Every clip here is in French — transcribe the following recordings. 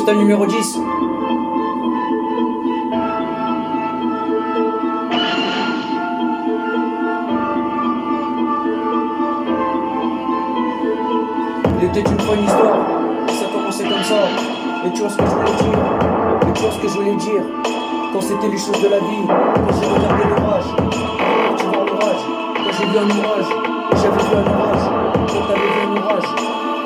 freestyle numéro 10. Il était une fois une histoire, ça commençait comme ça. Et tu vois ce que je voulais dire, et tu vois ce que je voulais dire. Quand c'était les choses de la vie, quand j'ai regardé l'orage, quand tu vois l'orage, quand j'ai vu un orage, j'avais vu un orage, quand t'avais vu un orage,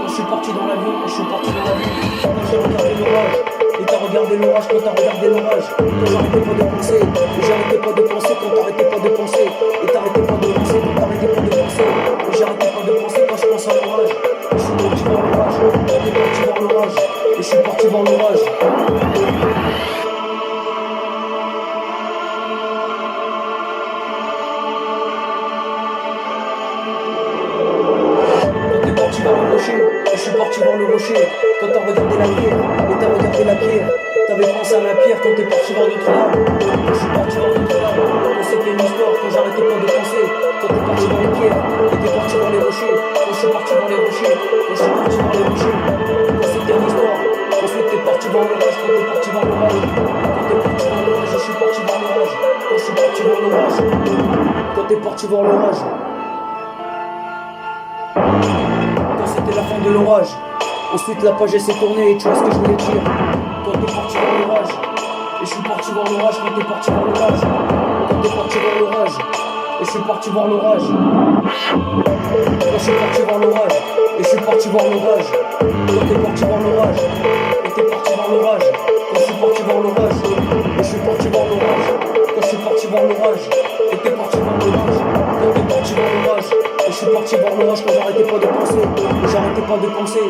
quand je suis parti dans l'avion, quand je suis parti dans l'avion, quand j'ai regardé l'orage, et t'as regardé l'orage, quand t'as regardé l'orage, quand j'arrêtais pas de penser, et j'arrêtais pas de penser, quand t'arrêtais pas de penser, et t'arrêtais pas de penser, quand t'arrêtais pas de penser, et j'arrêtais pas de penser quand je pense à l'orage. Je suis parti voir l'orage, t'es parti voir l'orage, et je suis parti voir l'orage. T'es parti voir le rocher, et je suis parti voir le rocher. Quand t'as regardé la pierre, et t'as regardé la pierre, t'avais pensé à la pierre quand t'es parti voir Notre-Dame. Je suis parti voir Notre-Dame, quand c'était une histoire, quand j'arrêtais pas de penser. Quand t'es parti voir les pierres, et t'es parti voir les rochers. Quand je suis parti voir les rochers, quand je suis parti voir les rochers. Quand c'était une histoire, ensuite t'es parti voir l'orage, quand t'es parti voir l'orage. Quand t'es parti voir l'orage, je suis parti voir l'orage. Quand je suis parti voir l'orage, quand t'es parti voir l'orage. Quand c'était la fin de l'orage, ensuite la page elle s'est tournée et tu vois ce que je voulais dire. Quand t'es parti voir l'orage, et je suis parti voir l'orage, quand t'es parti voir l'orage. Quand t'es parti voir l'orage, et je suis parti voir l'orage. Quand je suis parti voir l'orage, et je suis parti voir l'orage. Quand t'es parti voir l'orage, et t'es parti voir l'orage. Quand je suis parti voir l'orage, et je suis parti voir l'orage. Quand je suis parti voir l'orage, et t'es parti voir l'orage. Quand t'es parti voir l'orage, et je suis parti voir l'orage quand j'arrêtais pas de penser. J'arrêtais pas de penser.